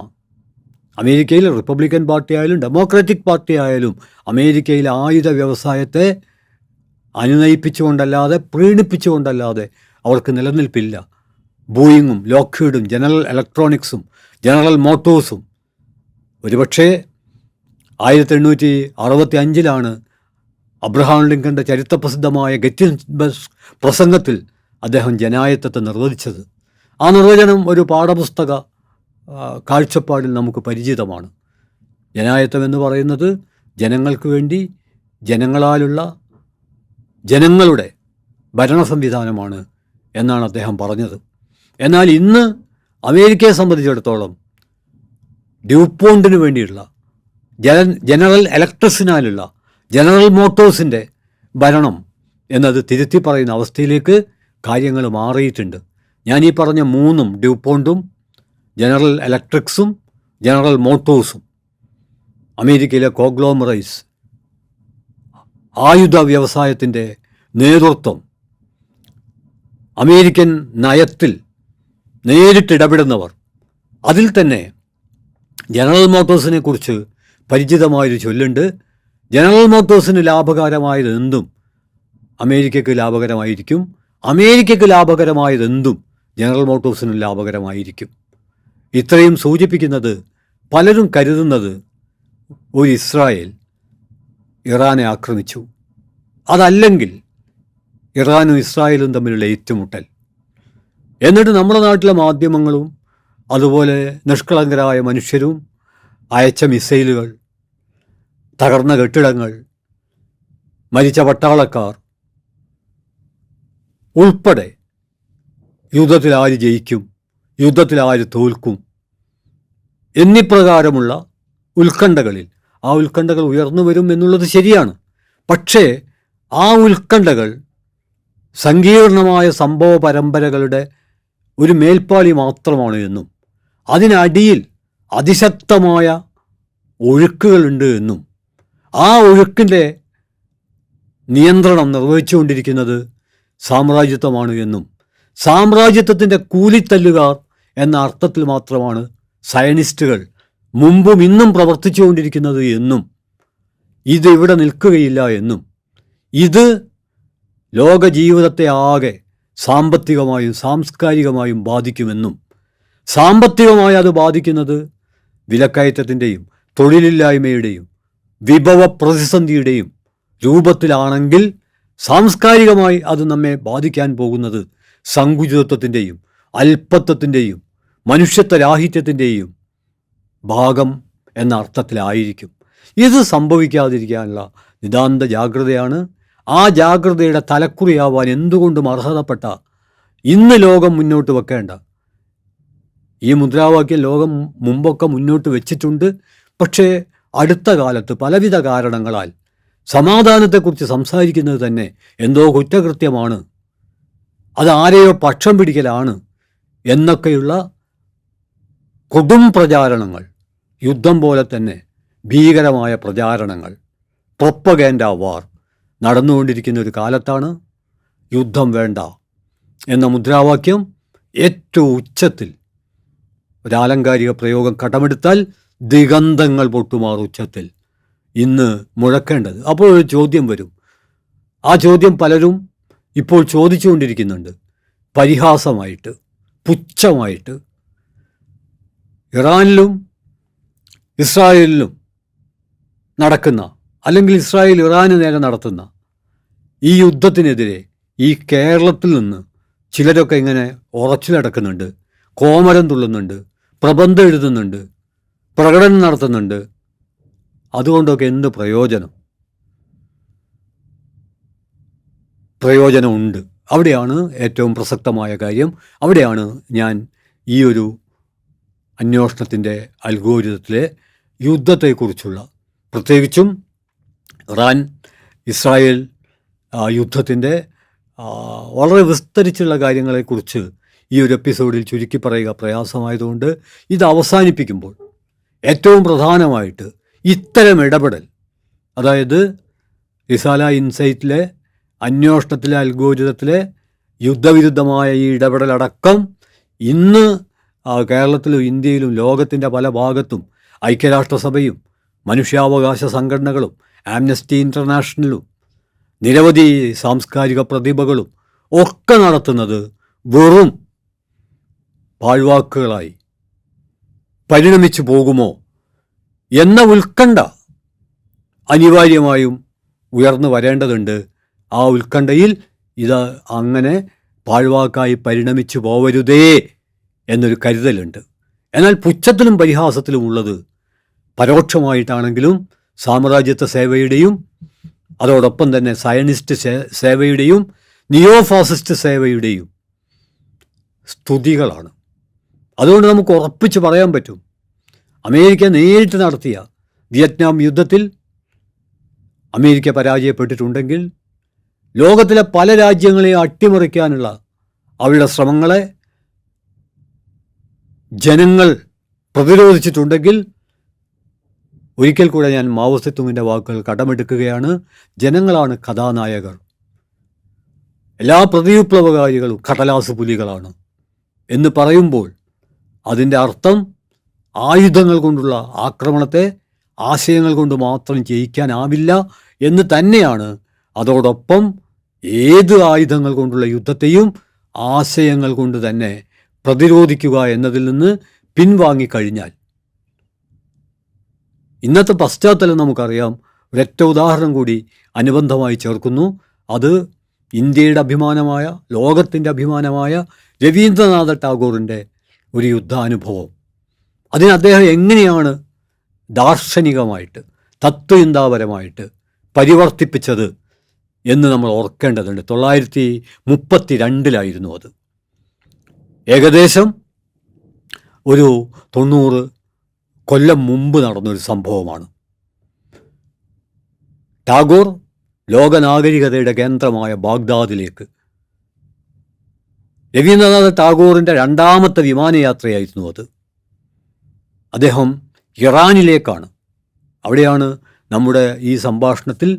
അമേരിക്കയിൽ റിപ്പബ്ലിക്കൻ പാർട്ടി ആയാലും ഡെമോക്രാറ്റിക് പാർട്ടി ആയാലും അമേരിക്കയിലെ ആയുധ വ്യവസായത്തെ അനുനയിപ്പിച്ചുകൊണ്ടല്ലാതെ, പ്രീണിപ്പിച്ചുകൊണ്ടല്ലാതെ അവർക്ക് നിലനിൽപ്പില്ല. ബോയിങ്ങും ലോക്ക്ഹീഡും ജനറൽ ഇലക്ട്രോണിക്സും ജനറൽ മോട്ടോഴ്സും, ഒരുപക്ഷേ 1865 അബ്രഹാം ലിങ്കൻ്റെ ചരിത്രപ്രസിദ്ധമായ ഗെറ്റിസ്ബർഗ് പ്രസംഗത്തിൽ അദ്ദേഹം ജനായത്തത്തെ നിർവചിച്ചത്. ആ നിർവചനം ഒരു പാഠപുസ്തക കാഴ്ചപ്പാടിൽ നമുക്ക് പരിചിതമാണ്. ജനായത്തം എന്ന് പറയുന്നത് ജനങ്ങൾക്ക് വേണ്ടി, ജനങ്ങളാലുള്ള, ജനങ്ങളുടെ ഭരണ സംവിധാനമാണ് എന്നാണ് അദ്ദേഹം പറഞ്ഞത്. എന്നാൽ ഇന്ന് അമേരിക്കയെ സംബന്ധിച്ചിടത്തോളം ഡ്യൂപോണ്ടിന് വേണ്ടിയുള്ള, ജനറൽ ഇലക്ട്രിക്കിനാലുള്ള ജനറൽ മോട്ടോഴ്സിൻ്റെ ഭരണം എന്നത് തിരുത്തി പറയുന്ന അവസ്ഥയിലേക്ക് കാര്യങ്ങൾ മാറിയിട്ടുണ്ട്. ഞാൻ ഈ പറഞ്ഞ മൂന്നും, ഡ്യൂപോണ്ടും ജനറൽ ഇലക്ട്രിക്സും ജനറൽ മോട്ടോഴ്സും, അമേരിക്കയിലെ കോഗ്ലോമറൈസ് ആയുധ വ്യവസായത്തിൻ്റെ നേതൃത്വം, അമേരിക്കൻ നയത്തിൽ നേരിട്ടിടപെടുന്നവർ. അതിൽ തന്നെ ജനറൽ മോട്ടോഴ്സിനെ കുറിച്ച് പരിചിതമായൊരു ചൊല്ലുണ്ട്. ജനറൽ മോട്ടോഴ്സിന് ലാഭകരമായതെന്തും അമേരിക്കയ്ക്ക് ലാഭകരമായിരിക്കും, അമേരിക്കയ്ക്ക് ലാഭകരമായതെന്തും ജനറൽ മോട്ടോഴ്സിനും ലാഭകരമായിരിക്കും. ഇത്രയും സൂചിപ്പിക്കുന്നത്, പലരും കരുതുന്നത് ഒരു ഇസ്രായേൽ ഇറാനെ ആക്രമിച്ചു, അതല്ലെങ്കിൽ ഇറാനും ഇസ്രായേലും തമ്മിലുള്ള ഏറ്റുമുട്ടൽ. എന്നിട്ട് നമ്മുടെ നാട്ടിലെ മാധ്യമങ്ങളും അതുപോലെ നിഷ്കളങ്കരായ മനുഷ്യരും അയച്ച മിസൈലുകൾ, തകർന്ന കെട്ടിടങ്ങൾ, മരിച്ച പട്ടാളക്കാർ ഉൾപ്പെടെ യുദ്ധത്തിൽ ആര് ജയിക്കും, യുദ്ധത്തിൽ ആര് തോൽക്കും എന്നിപ്രകാരമുള്ള ഉത്കണ്ഠകളിൽ, ആ ഉത്കണ്ഠകൾ ഉയർന്നു വരും എന്നുള്ളത് ശരിയാണ്. പക്ഷേ ആ ഉത്കണ്ഠകൾ സങ്കീർണമായ സംഭവ പരമ്പരകളുടെ ഒരു മേൽപ്പാളി മാത്രമാണ് എന്നും അതിനടിയിൽ അതിശക്തമായ ഒഴുക്കുകളുണ്ട് എന്നും ആ ഒഴുക്കിൻ്റെ നിയന്ത്രണം നിർവഹിച്ചുകൊണ്ടിരിക്കുന്നത് സാമ്രാജ്യത്വമാണ് എന്നും സാമ്രാജ്യത്വത്തിൻ്റെ കൂലിത്തല്ലുകാർ എന്ന അർത്ഥത്തിൽ മാത്രമാണ് സയനിസ്റ്റുകൾ മുമ്പും ഇന്നും പ്രവർത്തിച്ചുകൊണ്ടിരിക്കുന്നത് എന്നും ഇത് ഇവിടെ നിൽക്കുകയില്ല എന്നും ഇത് ലോക ജീവിതത്തെ ആകെ സാമ്പത്തികമായും സാംസ്കാരികമായും ബാധിക്കുമെന്നും സാമ്പത്തികമായി അത് ബാധിക്കുന്നത് വിലക്കയറ്റത്തിൻ്റെയും തൊഴിലില്ലായ്മയുടെയും വിഭവ പ്രതിസന്ധിയുടെയും രൂപത്തിലാണെങ്കിൽ സാംസ്കാരികമായി അത് നമ്മെ ബാധിക്കാൻ പോകുന്നത് സങ്കുചിതത്വത്തിൻ്റെയും അല്പത്വത്തിൻ്റെയും മനുഷ്യത്വരാഹിത്യത്തിൻ്റെയും ഭാഗം എന്ന അർത്ഥത്തിലായിരിക്കും. ഇത് സംഭവിക്കാതിരിക്കാനുള്ള നിതാന്ത ജാഗ്രതയാണ്. ആ ജാഗ്രതയുടെ തലക്കുറിയാവാൻ എന്തുകൊണ്ടും അർഹതപ്പെട്ട ഇന്ന് ലോകം മുന്നോട്ട് വെക്കേണ്ട ഈ മുദ്രാവാക്യം ലോകം മുമ്പൊക്കെ മുന്നോട്ട് വെച്ചിട്ടുണ്ട്. പക്ഷേ അടുത്ത കാലത്ത് പലവിധ കാരണങ്ങളാൽ സമാധാനത്തെക്കുറിച്ച് സംസാരിക്കുന്നത് തന്നെ എന്തോ കുറ്റകൃത്യമാണ്, അത് ആരെയോ പക്ഷം പിടിക്കലാണ് എന്നൊക്കെയുള്ള കൊടും പ്രചാരണങ്ങൾ, യുദ്ധം പോലെ തന്നെ ഭീകരമായ പ്രചാരണങ്ങൾ, പ്രൊപ്പഗാൻഡ വാർ നടന്നുകൊണ്ടിരിക്കുന്ന ഒരു കാലത്താണ് യുദ്ധം വേണ്ട എന്ന മുദ്രാവാക്യം ഏറ്റവും ഉച്ചത്തിൽ, ഒരാലങ്കാരിക പ്രയോഗം കടമെടുത്താൽ ദിഗന്ധങ്ങൾ പൊട്ടുമാർ ഉച്ചത്തിൽ ഇന്ന് മുഴക്കേണ്ടത്. അപ്പോൾ ഒരു ചോദ്യം വരും. ആ ചോദ്യം പലരും ഇപ്പോൾ ചോദിച്ചുകൊണ്ടിരിക്കുന്നുണ്ട്, പരിഹാസമായിട്ട്, പുച്ഛമായിട്ട്. ഇറാനിലും ഇസ്രായേലിലും നടക്കുന്ന, അല്ലെങ്കിൽ ഇസ്രായേൽ ഇറാന് നേരെ നടത്തുന്ന ഈ യുദ്ധത്തിനെതിരെ ഈ കേരളത്തിൽ നിന്ന് ചിലരൊക്കെ ഇങ്ങനെ ഉറച്ചു നടക്കുന്നുണ്ട്, കോമരം തുള്ളുന്നുണ്ട്, പ്രബന്ധം എഴുതുന്നുണ്ട്, പ്രകടനം നടത്തുന്നുണ്ട്. അതുകൊണ്ടൊക്കെ എന്ത് പ്രയോജനമുണ്ട്? അവിടെയാണ് ഏറ്റവും പ്രസക്തമായ കാര്യം. അവിടെയാണ് ഞാൻ ഈ ഒരു അന്വേഷണത്തിൻ്റെ അൽഗോരിതത്തിലെ യുദ്ധത്തെക്കുറിച്ചുള്ള, പ്രത്യേകിച്ചും ഇറാൻ ഇസ്രായേൽ യുദ്ധത്തിൻ്റെ വളരെ വിസ്തരിച്ചുള്ള കാര്യങ്ങളെക്കുറിച്ച് ഈ ഒരു എപ്പിസോഡിൽ ചുരുക്കി പറയുക പ്രയാസമായതുകൊണ്ട് ഇത് അവസാനിപ്പിക്കുമ്പോൾ ഏറ്റവും പ്രധാനമായിട്ട് ഇത്തരം ഇടപെടൽ, അതായത് റിസാല ഇൻസൈറ്റിലെ അന്വേഷണത്തിലെ അൽഗോരിതത്തിലെ യുദ്ധവിരുദ്ധമായ ഈ ഇടപെടലടക്കം ഇന്ന് കേരളത്തിലും ഇന്ത്യയിലും ലോകത്തിൻ്റെ പല ഭാഗത്തും ഐക്യരാഷ്ട്രസഭയും മനുഷ്യാവകാശ സംഘടനകളും ആംനസ്റ്റി ഇൻ്റർനാഷണലും നിരവധി സാംസ്കാരിക പ്രതിഭകളും ഒക്കെ നടത്തുന്നത് വെറും പാഴ്വാക്കുകളായി പരിണമിച്ചു പോകുമോ എന്ന ഉത്കണ്ഠ അനിവാര്യമായും ഉയർന്നു വരേണ്ടതുണ്ട്. ആ ഉത്കണ്ഠയിൽ ഇത് അങ്ങനെ പാഴ്വാക്കായി പരിണമിച്ചു പോവരുതേ എന്നൊരു കരുതലുണ്ട്. എന്നാൽ പുച്ഛത്തിലും പരിഹാസത്തിലും ഉള്ളത് പരോക്ഷമായിട്ടാണെങ്കിലും സാമ്രാജ്യത്വ സേവയുടെയും അതോടൊപ്പം തന്നെ സയനിസ്റ്റ് സേവയുടെയും നിയോ ഫാസിസ്റ്റ് സേവയുടെയും സ്തുതികളാണ്. അതുകൊണ്ട് നമുക്ക് ഉറപ്പിച്ച് പറയാൻ പറ്റും, അമേരിക്ക നേരിട്ട് നടത്തിയ വിയറ്റ്നാം യുദ്ധത്തിൽ അമേരിക്ക പരാജയപ്പെട്ടിട്ടുണ്ടെങ്കിൽ ലോകത്തിലെ പല രാജ്യങ്ങളെയും അട്ടിമറിക്കാനുള്ള അവരുടെ ശ്രമങ്ങളെ ജനങ്ങൾ പ്രതിരോധിച്ചിട്ടുണ്ടെങ്കിൽ ഒരിക്കൽ കൂടെ ഞാൻ മാവോ സേതുങ്ങിൻ്റെ വാക്കുകൾ കടമെടുക്കുകയാണ്. ജനങ്ങളാണ് കഥാനായകർ. എല്ലാ പ്രതിവിപ്ലവകാരികളും കടലാസ് പുലികളാണ് എന്ന് പറയുമ്പോൾ അതിൻ്റെ അർത്ഥം ആയുധങ്ങൾ കൊണ്ടുള്ള ആക്രമണത്തെ ആശയങ്ങൾ കൊണ്ട് മാത്രം ജയിക്കാനാവില്ല എന്ന് തന്നെയാണ്. അതോടൊപ്പം ഏത് ആയുധങ്ങൾ കൊണ്ടുള്ള യുദ്ധത്തെയും ആശയങ്ങൾ കൊണ്ട് തന്നെ പ്രതിരോധിക്കുക എന്നതിൽ നിന്ന് പിൻവാങ്ങിക്കഴിഞ്ഞാൽ, ഇന്നത്തെ പശ്ചാത്തലം നമുക്കറിയാം. ഒരൊറ്റ ഉദാഹരണം കൂടി അനുബന്ധമായി ചേർക്കുന്നു. അത് ഇന്ത്യയുടെ അഭിമാനമായ, ലോകത്തിൻ്റെ അഭിമാനമായ രവീന്ദ്രനാഥ ടാഗോറിൻ്റെ ഒരു യുദ്ധാനുഭവം. അതിന് അദ്ദേഹം എങ്ങനെയാണ് ദാർശനികമായിട്ട് തത്വചിന്താപരമായിട്ട് പരിവർത്തിപ്പിച്ചത് എന്ന് നമ്മൾ ഓർക്കേണ്ടതുണ്ട്. 1932 അത്. ഏകദേശം ഒരു 90 കൊല്ലം മുമ്പ് നടന്നൊരു സംഭവമാണ്. ടാഗോർ ലോകനാഗരികതയുടെ കേന്ദ്രമായ ബാഗ്ദാദിലേക്ക്, രവീന്ദ്രനാഥ ടാഗോറിൻ്റെ രണ്ടാമത്തെ വിമാനയാത്രയായിരുന്നു അത്. അദ്ദേഹം ഇറാനിലേക്കാണ്. അവിടെയാണ് നമ്മുടെ ഈ സംഭാഷണത്തിൽ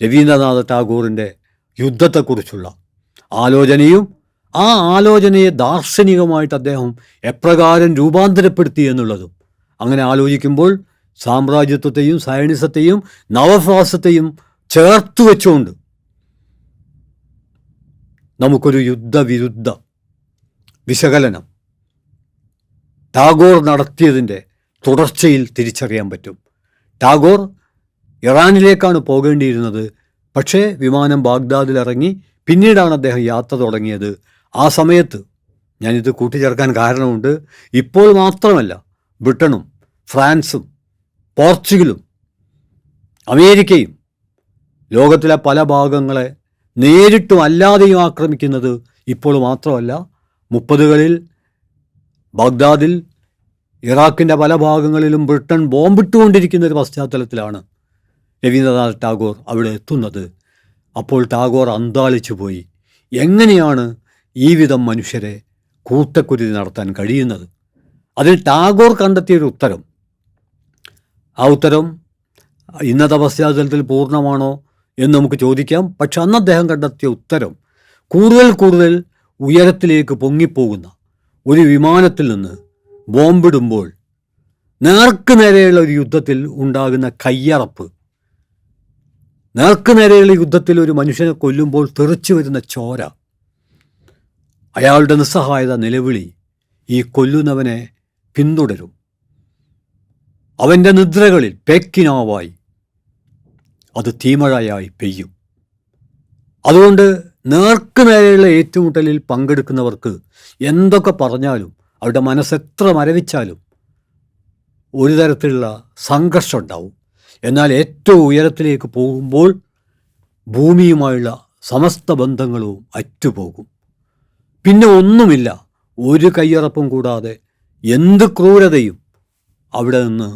രവീന്ദ്രനാഥ ടാഗോറിൻ്റെ യുദ്ധത്തെക്കുറിച്ചുള്ള ആലോചനയും ആ ആലോചനയെ ദാർശനികമായിട്ട് അദ്ദേഹം എപ്രകാരം രൂപാന്തരപ്പെടുത്തി എന്നുള്ളതും. അങ്ങനെ ആലോചിക്കുമ്പോൾ സാമ്രാജ്യത്വത്തെയും സയനിസത്തെയും നവഫാസത്തെയും ചേർത്ത് വെച്ചുകൊണ്ട് നമുക്കൊരു യുദ്ധവിരുദ്ധ വിശകലനം ടാഗോർ നടത്തിയതിൻ്റെ തുടർച്ചയിൽ തിരിച്ചറിയാൻ പറ്റും. ടാഗോർ ഇറാനിലേക്കാണ് പോകേണ്ടിയിരുന്നത്. പക്ഷേ വിമാനം ബാഗ്ദാദിലിറങ്ങി പിന്നീടാണ് അദ്ദേഹം യാത്ര തുടങ്ങിയത്. ആ സമയത്ത് ഞാനിത് കൂട്ടിച്ചേർക്കാൻ കാരണമുണ്ട്. ഇപ്പോൾ മാത്രമല്ല, ബ്രിട്ടനും ഫ്രാൻസും പോർച്ചുഗലും അമേരിക്കയും ലോകത്തിലെ പല ഭാഗങ്ങളെ നേരിട്ടും അല്ലാതെയും ആക്രമിക്കുന്നത് ഇപ്പോൾ മാത്രമല്ല, 30കളിൽ ബാഗ്ദാദിൽ ഇറാഖിൻ്റെ പല ഭാഗങ്ങളിലും ബ്രിട്ടൻ ബോംബിട്ടുകൊണ്ടിരിക്കുന്ന ഒരു പശ്ചാത്തലത്തിലാണ് രവീന്ദ്രനാഥ ടാഗോർ അവിടെ എത്തുന്നത്. അപ്പോൾ ടാഗോർ അന്താളിച്ചു പോയി. എങ്ങനെയാണ് ഈ വിധം മനുഷ്യരെ കൂട്ടക്കുരുതി നടത്താൻ കഴിയുന്നത്? അതിൽ ടാഗോർ കണ്ടെത്തിയൊരു ഉത്തരം, ആ ഉത്തരം ഇന്നത്തെ പശ്ചാത്തലത്തിൽ പൂർണ്ണമാണോ എന്ന് നമുക്ക് ചോദിക്കാം. പക്ഷെ അന്ന് അദ്ദേഹം കണ്ടെത്തിയ ഉത്തരം കൂടുതൽ ഉയരത്തിലേക്ക് പൊങ്ങിപ്പോകുന്ന ഒരു വിമാനത്തിൽ നിന്ന് ബോംബിടുമ്പോൾ നേർക്ക് നേരെയുള്ള ഒരു യുദ്ധത്തിൽ ഉണ്ടാകുന്ന കയ്യറപ്പ്, നേർക്ക് നേരെയുള്ള യുദ്ധത്തിൽ ഒരു മനുഷ്യനെ കൊല്ലുമ്പോൾ തെറിച്ചു വരുന്ന ചോര, അയാളുടെ നിസ്സഹായത നിലവിളി ഈ കൊല്ലുന്നവനെ പിന്തുടരും. അവൻ്റെ നിദ്രകളിൽ പേക്കിനാവായി അത് തീമഴയായി പെയ്യും. അതുകൊണ്ട് നേർക്ക് നേരെയുള്ള ഏറ്റുമുട്ടലിൽ പങ്കെടുക്കുന്നവർക്ക് എന്തൊക്കെ പറഞ്ഞാലും അവരുടെ മനസ്സെത്ര മരവിച്ചാലും ഒരു തരത്തിലുള്ള സംഘർഷം ഉണ്ടാവും. എന്നാൽ ഏറ്റവും ഉയരത്തിലേക്ക് പോകുമ്പോൾ ഭൂമിയുമായുള്ള സമസ്ത ബന്ധങ്ങളും അറ്റുപോകും. പിന്നെ ഒന്നുമില്ല. ഒരു കയ്യറപ്പും കൂടാതെ എന്ത് ക്രൂരതയും അവിടെ നിന്ന്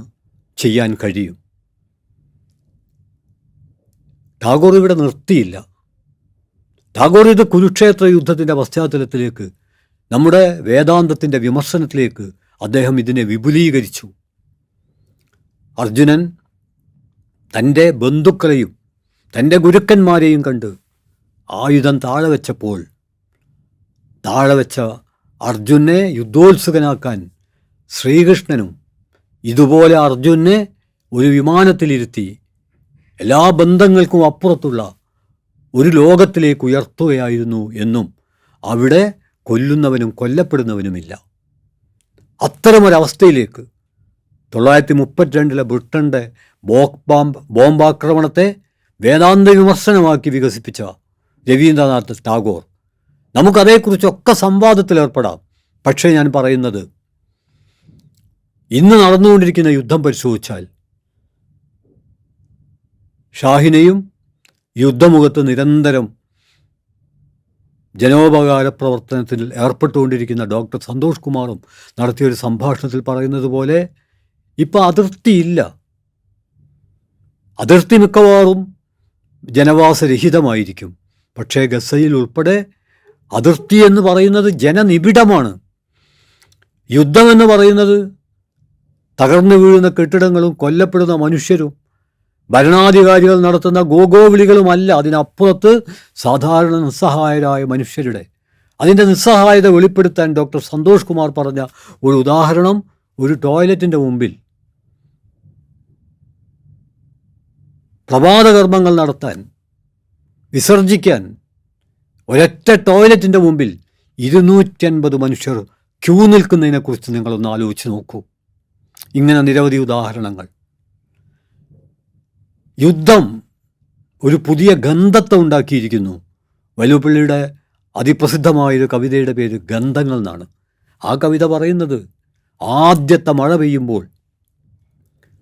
ചെയ്യാൻ കഴിയും. ടാഗോർ ഇവിടെ നിർത്തിയില്ല. ടാഗോർ ഇത് കുരുക്ഷേത്ര യുദ്ധത്തിൻ്റെ പശ്ചാത്തലത്തിലേക്ക് നമ്മുടെ വേദാന്തത്തിൻ്റെ വിമർശനത്തിലേക്ക് അദ്ദേഹം ഇതിനെ വിപുലീകരിച്ചു. അർജുനൻ തൻ്റെ ബന്ധുക്കളെയും തൻ്റെ ഗുരുക്കന്മാരെയും കണ്ട് ആയുധം താഴെ വെച്ചപ്പോൾ താഴെ വെച്ച അർജുനെ യുദ്ധോത്സുകനാക്കാൻ ശ്രീകൃഷ്ണനും ഇതുപോലെ അർജുനെ ഒരു വിമാനത്തിലിരുത്തി എല്ലാ ബന്ധങ്ങൾക്കും അപ്പുറത്തുള്ള ഒരു ലോകത്തിലേക്ക് ഉയർത്തുകയായിരുന്നു എന്നും അവിടെ കൊല്ലുന്നവനും കൊല്ലപ്പെടുന്നവനുമില്ല. അത്തരമൊരവസ്ഥയിലേക്ക് 1932 ബ്രിട്ടൻ്റെ ബോംബാക്രമണത്തെ വേദാന്ത വിമർശനമാക്കി വികസിപ്പിച്ച രവീന്ദ്രനാഥ് ടാഗോർ. നമുക്കതേക്കുറിച്ചൊക്കെ സംവാദത്തിലേർപ്പെടാം. പക്ഷേ ഞാൻ പറയുന്നത്, ഇന്ന് നടന്നുകൊണ്ടിരിക്കുന്ന യുദ്ധം പരിശോധിച്ചാൽ ഷാഹിനെയും യുദ്ധമുഖത്ത് നിരന്തരം ജനോപകാര പ്രവർത്തനത്തിൽ ഏർപ്പെട്ടുകൊണ്ടിരിക്കുന്ന ഡോക്ടർ സന്തോഷ് കുമാറും നടത്തിയൊരു സംഭാഷണത്തിൽ പറയുന്നത് പോലെ ഇപ്പം അതിർത്തിയില്ല. അതിർത്തി മിക്കവാറും ജനവാസരഹിതമായിരിക്കും. പക്ഷേ ഗസയിൽ ഉൾപ്പെടെ അതിർത്തി എന്ന് പറയുന്നത് ജനനിബിഡമാണ്. യുദ്ധമെന്ന് പറയുന്നത് തകർന്നു വീഴുന്ന കെട്ടിടങ്ങളും കൊല്ലപ്പെടുന്ന മനുഷ്യരും ഭരണാധികാരികൾ നടത്തുന്ന ഗോഗോവിളികളുമല്ല. അതിനപ്പുറത്ത് സാധാരണ നിസ്സഹായരായ മനുഷ്യരുടെ അതിൻ്റെ നിസ്സഹായത വെളിപ്പെടുത്താൻ ഡോക്ടർ സന്തോഷ് കുമാർ പറഞ്ഞ ഒരു ഉദാഹരണം, ഒരു ടോയ്ലറ്റിൻ്റെ മുമ്പിൽ പ്രഭാതകർമ്മങ്ങൾ നടത്താൻ, വിസർജിക്കാൻ ഒരൊറ്റ ടോയ്ലറ്റിൻ്റെ മുമ്പിൽ 250 മനുഷ്യർ ക്യൂ നിൽക്കുന്നതിനെക്കുറിച്ച് നിങ്ങളൊന്ന് ആലോചിച്ച് നോക്കൂ. ഇങ്ങനെ നിരവധി ഉദാഹരണങ്ങൾ. യുദ്ധം ഒരു പുതിയ ഗന്ധത്തെ ഉണ്ടാക്കിയിരിക്കുന്നു. വൈലോപ്പിള്ളിയുടെ അതിപ്രസിദ്ധമായൊരു കവിതയുടെ പേര് ഗന്ധങ്ങൾ എന്നാണ്. ആ കവിത പറയുന്നത് ആദ്യത്തെ മഴ പെയ്യുമ്പോൾ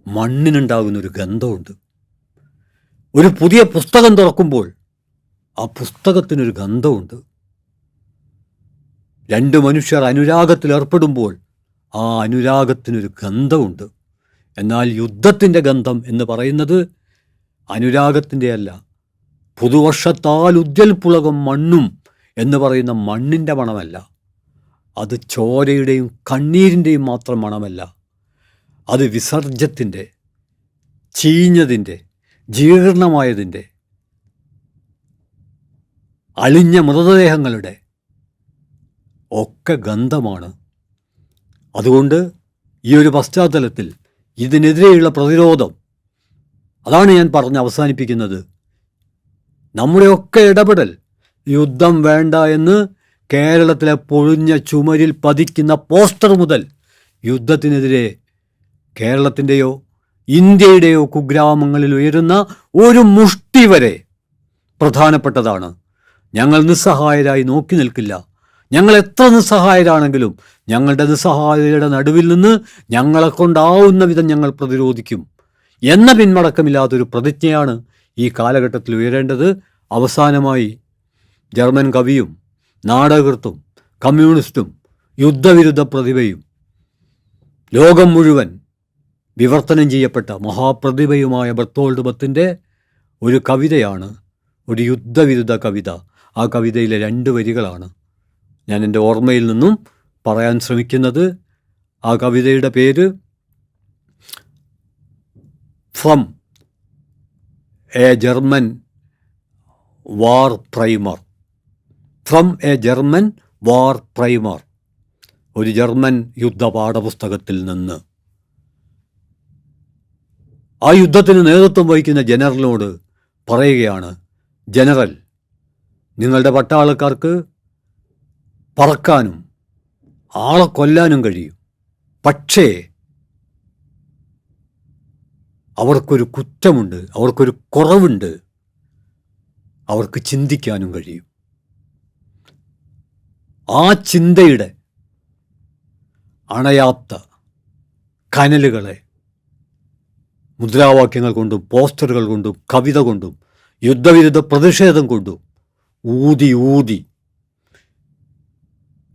മണ്ണിനുണ്ടാകുന്നൊരു ഗന്ധമുണ്ട്. ഒരു പുതിയ പുസ്തകം തുറക്കുമ്പോൾ ആ പുസ്തകത്തിനൊരു ഗന്ധമുണ്ട്. 2 മനുഷ്യർ അനുരാഗത്തിൽ ഏർപ്പെടുമ്പോൾ ആ അനുരാഗത്തിനൊരു ഗന്ധമുണ്ട്. എന്നാൽ യുദ്ധത്തിൻ്റെ ഗന്ധം എന്ന് പറയുന്നത് അനുരാഗത്തിൻ്റെ അല്ല, പുതുവർഷത്താൽ ഉജ്ജൽ പുളകം മണ്ണും എന്ന് പറയുന്ന മണ്ണിൻ്റെ മണമല്ല, അത് ചോരയുടെയും കണ്ണീരിൻ്റെയും മാത്രം മണമല്ല, അത് വിസർജ്യത്തിൻ്റെ, ചീഞ്ഞതിൻ്റെ, ജീർണമായതിൻ്റെ, അളിഞ്ഞ മൃതദേഹങ്ങളുടെ ഒക്കെ ഗന്ധമാണ്. അതുകൊണ്ട് ഈ ഒരു പശ്ചാത്തലത്തിൽ ഇതിനെതിരെയുള്ള പ്രതിരോധം, അതാണ് ഞാൻ പറഞ്ഞ് അവസാനിപ്പിക്കുന്നത്. നമ്മുടെയൊക്കെ ഇടപെടൽ, യുദ്ധം വേണ്ട എന്ന് കേരളത്തിലെ പൊഴിഞ്ഞ ചുമരിൽ പതിക്കുന്ന പോസ്റ്റർ മുതൽ യുദ്ധത്തിനെതിരെ കേരളത്തിൻ്റെയോ ഇന്ത്യയുടെയോ കുഗ്രാമങ്ങളിൽ ഉയരുന്ന ഒരു മുഷ്ടി വരെ പ്രധാനപ്പെട്ടതാണ്. ഞങ്ങൾ നിസ്സഹായരായി നോക്കി നിൽക്കില്ല. ഞങ്ങൾ എത്ര നിസ്സഹായരാണെങ്കിലും ഞങ്ങളുടെ നിസ്സഹായതയുടെ നടുവിൽ നിന്ന് ഞങ്ങളെ കൊണ്ടാവുന്ന വിധം ഞങ്ങൾ പ്രതിരോധിക്കും എന്ന പിന്മടക്കമില്ലാത്തൊരു പ്രതിജ്ഞയാണ് ഈ കാലഘട്ടത്തിൽ ഉയരേണ്ടത്. അവസാനമായി ജർമ്മൻ കവിയും നാടകൃത്തും കമ്മ്യൂണിസ്റ്റും യുദ്ധവിരുദ്ധ പ്രതിഭയും ലോകം മുഴുവൻ വിവർത്തനം ചെയ്യപ്പെട്ട മഹാപ്രതിഭയുമായ ബെർത്തോൾഡ് ബ്രെഖ്റ്റിൻ്റെ ഒരു കവിതയാണ്, ഒരു യുദ്ധവിരുദ്ധ കവിത. ആ കവിതയിലെ 2 വരികളാണ് ഞാൻ എൻ്റെ ഓർമ്മയിൽ നിന്നും പറയാൻ ശ്രമിക്കുന്നത്. ആ കവിതയുടെ പേര് from A German war primer. From A German war primer, ഒരു ജർമ്മൻ യുദ്ധ പാഠപുസ്തകത്തിൽ നിന്ന്. ആ യുദ്ധത്തിന് നേതൃത്വം വഹിക്കുന്ന ജനറലിനോട് പറയുകയാണ്, ജനറൽ, നിങ്ങളുടെ പട്ടാളക്കാർക്ക് പറക്കാനും ആളെ കൊല്ലാനും കഴിയും, പക്ഷേ അവർക്കൊരു കുറ്റമുണ്ട്, അവർക്കൊരു കുറവുണ്ട്, അവർക്ക് ചിന്തിക്കാനും കഴിയും. ആ ചിന്തയുടെ അണയാത്ത കനലുകളെ മുദ്രാവാക്യങ്ങൾ കൊണ്ടും പോസ്റ്ററുകൾ കൊണ്ടും കവിത കൊണ്ടും യുദ്ധവിരുദ്ധ പ്രതിഷേധം കൊണ്ടും ഊതി ഊതി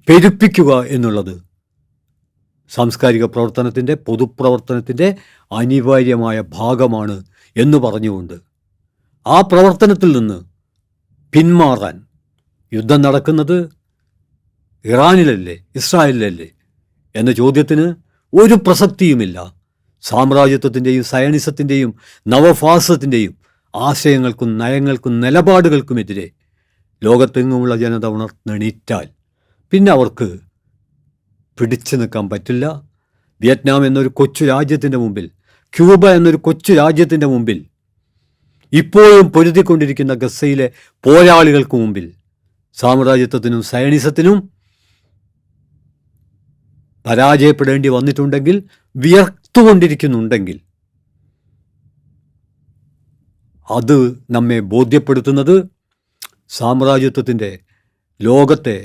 പെരുപ്പിക്കുക എന്നുള്ളത് സാംസ്കാരിക പ്രവർത്തനത്തിൻ്റെ, പൊതുപ്രവർത്തനത്തിൻ്റെ അനിവാര്യമായ ഭാഗമാണ് എന്ന് പറഞ്ഞുകൊണ്ട് ആ പ്രവർത്തനത്തിൽ നിന്ന് പിന്മാറാൻ, യുദ്ധം നടക്കുന്നത് ഇറാനിലല്ലേ, ഇസ്രായേലിലല്ലേ എന്ന ചോദ്യത്തിന് ഒരു പ്രസക്തിയുമില്ല. സാമ്രാജ്യത്വത്തിൻ്റെയും സയനിസത്തിൻ്റെയും നവഫാസത്തിൻ്റെയും ആശയങ്ങൾക്കും നയങ്ങൾക്കും നിലപാടുകൾക്കുമെതിരെ ലോകത്തെങ്ങുമുള്ള ജനത ഉണർന്നെണീറ്റാൽ പിന്നെ അവർക്ക് പിടിച്ചു നിൽക്കാൻ പറ്റില്ല. വിയറ്റ്നാം എന്നൊരു കൊച്ചു രാജ്യത്തിൻ്റെ മുമ്പിൽ, ക്യൂബ എന്നൊരു കൊച്ചു രാജ്യത്തിൻ്റെ മുമ്പിൽ, ഇപ്പോഴും പൊരുതിക്കൊണ്ടിരിക്കുന്ന ഗസയിലെ പോരാളികൾക്ക് മുമ്പിൽ സാമ്രാജ്യത്വത്തിനും സയനിസത്തിനും പരാജയപ്പെടേണ്ടി വന്നിട്ടുണ്ടെങ്കിൽ, വിയർത്തുകൊണ്ടിരിക്കുന്നുണ്ടെങ്കിൽ, അത് നമ്മെ ബോധ്യപ്പെടുത്തുന്നത് സാമ്രാജ്യത്വത്തിൻ്റെ ലോകത്തെ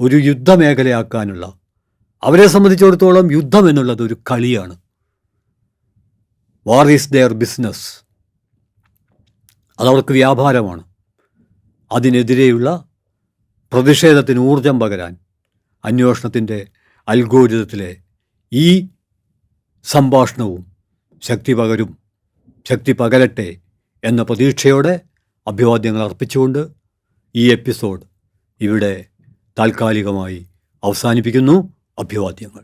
ഒരു യുദ്ധമേഖലയാക്കാനുള്ള, അവരെ സംബന്ധിച്ചിടത്തോളം യുദ്ധം എന്നുള്ളത് ഒരു കളിയാണ്. വാർ ഈസ് ദെയർ ബിസിനസ്. അതവർക്ക് വ്യാപാരമാണ്. അതിനെതിരെയുള്ള പ്രതിഷേധത്തിന് ഊർജം പകരാൻ അന്വേഷണത്തിൻ്റെ അൽഗോരിതത്തിലെ ഈ സംഭാഷണവും ശക്തി പകരട്ടെ എന്ന പ്രതീക്ഷയോടെ അഭിവാദ്യങ്ങൾ അർപ്പിച്ചുകൊണ്ട് ഈ എപ്പിസോഡ് ഇവിടെ താൽക്കാലികമായി അവസാനിപ്പിക്കുന്നു. അഭിവാദ്യങ്ങൾ.